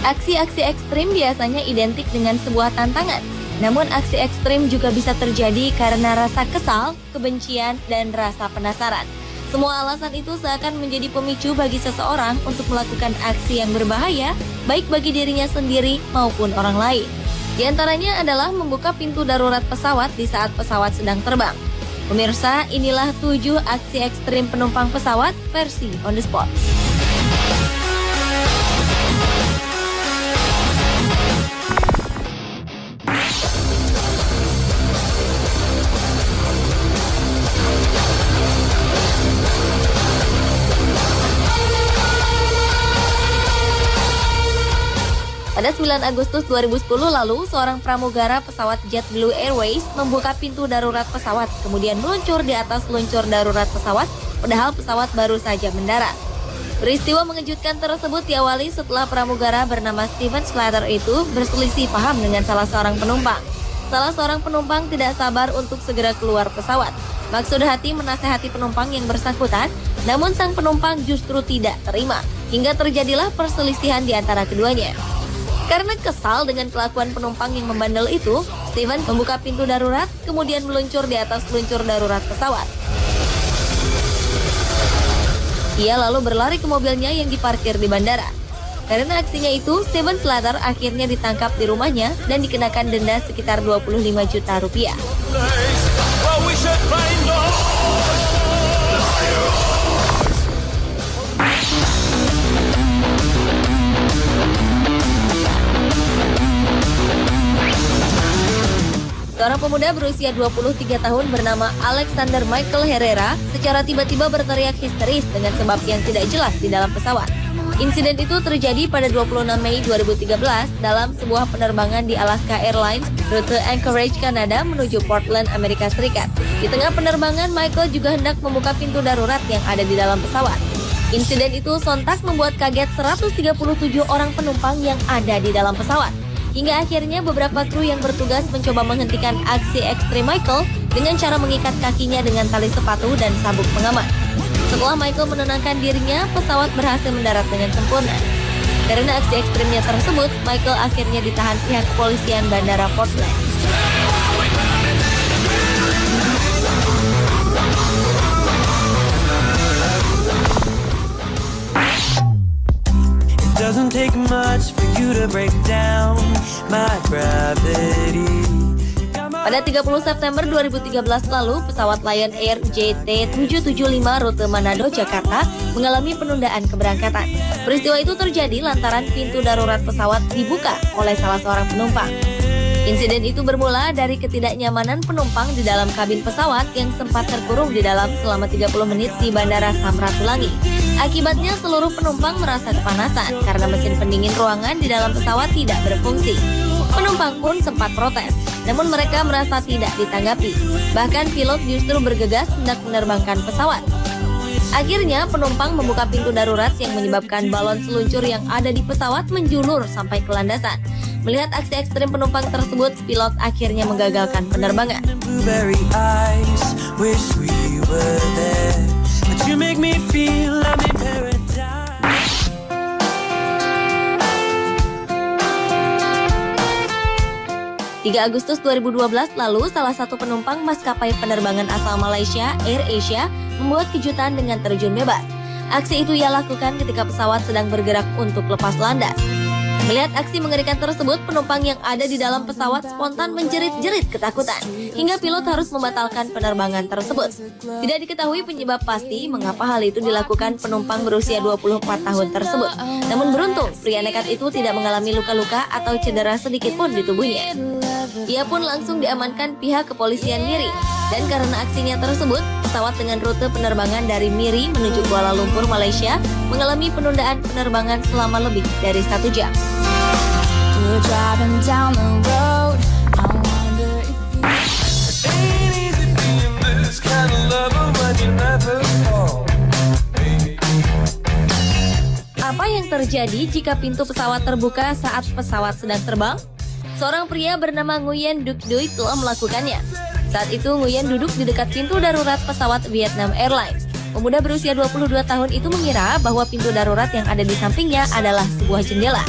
Aksi-aksi ekstrim biasanya identik dengan sebuah tantangan. Namun aksi ekstrim juga bisa terjadi karena rasa kesal, kebencian, dan rasa penasaran. Semua alasan itu seakan menjadi pemicu bagi seseorang untuk melakukan aksi yang berbahaya, baik bagi dirinya sendiri maupun orang lain. Di antaranya adalah membuka pintu darurat pesawat di saat pesawat sedang terbang. Pemirsa, inilah 7 aksi ekstrim penumpang pesawat versi On The Spot. Pada 9 Agustus 2010 lalu, seorang pramugara pesawat JetBlue Airways membuka pintu darurat pesawat, kemudian meluncur di atas luncur darurat pesawat, padahal pesawat baru saja mendarat. Peristiwa mengejutkan tersebut diawali setelah pramugara bernama Steven Slater itu berselisih paham dengan salah seorang penumpang. Salah seorang penumpang tidak sabar untuk segera keluar pesawat. Maksud hati menasehati penumpang yang bersangkutan, namun sang penumpang justru tidak terima, hingga terjadilah perselisihan di antara keduanya. Karena kesal dengan kelakuan penumpang yang membandel itu, Steven membuka pintu darurat, kemudian meluncur di atas luncur darurat pesawat. Ia lalu berlari ke mobilnya yang diparkir di bandara. Karena aksinya itu, Steven Slater akhirnya ditangkap di rumahnya dan dikenakan denda sekitar 25 juta rupiah. Seorang pemuda berusia 23 tahun bernama Alexander Michael Herrera secara tiba-tiba berteriak histeris dengan sebab yang tidak jelas di dalam pesawat. Insiden itu terjadi pada 26 Mei 2013 dalam sebuah penerbangan di Alaska Airlines rute Anchorage, Kanada menuju Portland, Amerika Serikat. Di tengah penerbangan, Michael juga hendak membuka pintu darurat yang ada di dalam pesawat. Insiden itu sontak membuat kaget 137 orang penumpang yang ada di dalam pesawat. Hingga akhirnya beberapa kru yang bertugas mencoba menghentikan aksi ekstrim Michael dengan cara mengikat kakinya dengan tali sepatu dan sabuk pengaman. Setelah Michael menenangkan dirinya, pesawat berhasil mendarat dengan sempurna. Karena aksi ekstrimnya tersebut, Michael akhirnya ditahan pihak kepolisian Bandara Portland. Doesn't take much for you to break down my gravity. Pada 30 September 2013 lalu, pesawat Lion Air JT775 rute Manado, Jakarta mengalami penundaan keberangkatan. Peristiwa itu terjadi lantaran pintu darurat pesawat dibuka oleh salah seorang penumpang. Insiden itu bermula dari ketidaknyamanan penumpang di dalam kabin pesawat yang sempat terkurung di dalam selama 30 menit di Bandara Samratulangi. Akibatnya seluruh penumpang merasa kepanasan karena mesin pendingin ruangan di dalam pesawat tidak berfungsi. Penumpang pun sempat protes, namun mereka merasa tidak ditanggapi. Bahkan pilot justru bergegas hendak menerbangkan pesawat. Akhirnya penumpang membuka pintu darurat yang menyebabkan balon seluncur yang ada di pesawat menjulur sampai ke landasan. Melihat aksi ekstrim penumpang tersebut, pilot akhirnya menggagalkan penerbangan. You make me feel I'm in paradise. 3 Agustus 2012 lalu, salah satu penumpang maskapai penerbangan asal Malaysia, Air Asia, membuat kejutan dengan terjun bebas. Aksi itu ia lakukan ketika pesawat sedang bergerak untuk lepas landas. Melihat aksi mengerikan tersebut, penumpang yang ada di dalam pesawat spontan menjerit-jerit ketakutan, hingga pilot harus membatalkan penerbangan tersebut. Tidak diketahui penyebab pasti mengapa hal itu dilakukan penumpang berusia 24 tahun tersebut. Namun beruntung, pria nekat itu tidak mengalami luka-luka atau cedera sedikit pun di tubuhnya. Ia pun langsung diamankan pihak kepolisian Miri. Dan karena aksinya tersebut, pesawat dengan rute penerbangan dari Miri menuju Kuala Lumpur, Malaysia, mengalami penundaan penerbangan selama lebih dari 1 jam. Apa yang terjadi jika pintu pesawat terbuka saat pesawat sedang terbang? Seorang pria bernama Nguyen Duc Duy telah melakukannya. Saat itu Nguyen duduk di dekat pintu darurat pesawat Vietnam Airlines. Pemuda berusia 22 tahun itu mengira bahwa pintu darurat yang ada di sampingnya adalah sebuah jendela.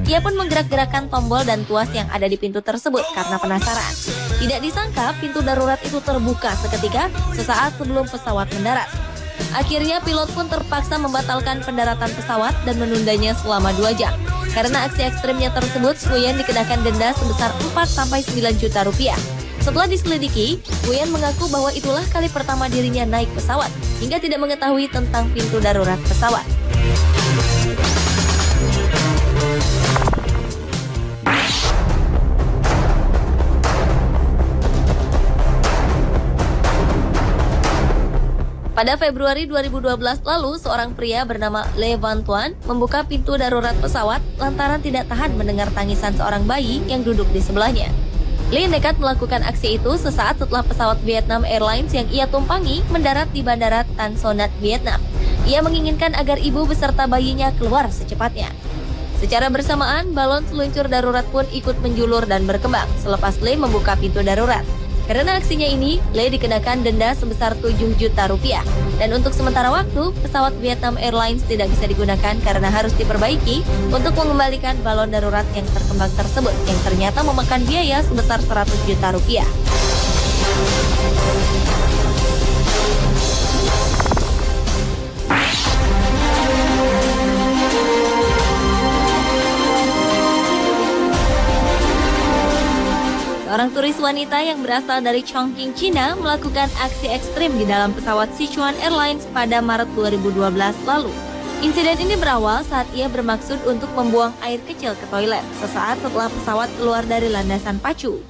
Ia pun menggerak-gerakkan tombol dan tuas yang ada di pintu tersebut karena penasaran. Tidak disangka pintu darurat itu terbuka seketika sesaat sebelum pesawat mendarat. Akhirnya pilot pun terpaksa membatalkan pendaratan pesawat dan menundanya selama 2 jam. Karena aksi ekstrimnya tersebut, Nguyen dikenakan denda sebesar 4-9 juta rupiah. Setelah diselidiki, Nguyen mengaku bahwa itulah kali pertama dirinya naik pesawat hingga tidak mengetahui tentang pintu darurat pesawat. Pada Februari 2012 lalu, seorang pria bernama Le Van Tuan membuka pintu darurat pesawat lantaran tidak tahan mendengar tangisan seorang bayi yang duduk di sebelahnya. Le nekat melakukan aksi itu sesaat setelah pesawat Vietnam Airlines yang ia tumpangi mendarat di Bandara Tan Son Nhat, Vietnam. Ia menginginkan agar ibu beserta bayinya keluar secepatnya. Secara bersamaan, balon seluncur darurat pun ikut menjulur dan berkembang selepas Le membuka pintu darurat. Karena aksinya ini, Le dikenakan denda sebesar 7 juta rupiah. Dan untuk sementara waktu, pesawat Vietnam Airlines tidak bisa digunakan karena harus diperbaiki untuk mengembalikan balon darurat yang terkembang tersebut yang ternyata memakan biaya sebesar 100 juta rupiah. Seorang turis wanita yang berasal dari Chongqing, China melakukan aksi ekstrim di dalam pesawat Sichuan Airlines pada Maret 2012 lalu. Insiden ini berawal saat ia bermaksud untuk membuang air kecil ke toilet sesaat setelah pesawat keluar dari landasan pacu.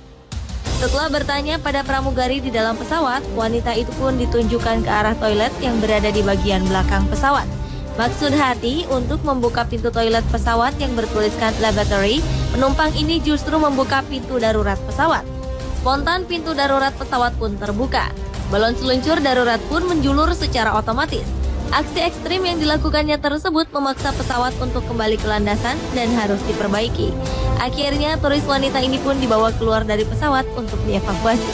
Setelah bertanya pada pramugari di dalam pesawat, wanita itu pun ditunjukkan ke arah toilet yang berada di bagian belakang pesawat. Maksud hati untuk membuka pintu toilet pesawat yang bertuliskan lavatory, penumpang ini justru membuka pintu darurat pesawat. Spontan pintu darurat pesawat pun terbuka. Balon seluncur darurat pun menjulur secara otomatis. Aksi ekstrim yang dilakukannya tersebut memaksa pesawat untuk kembali ke landasan dan harus diperbaiki. Akhirnya turis wanita ini pun dibawa keluar dari pesawat untuk dievakuasi.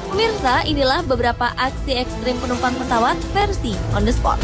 Pemirsa, inilah beberapa aksi ekstrim penumpang pesawat versi on the spot.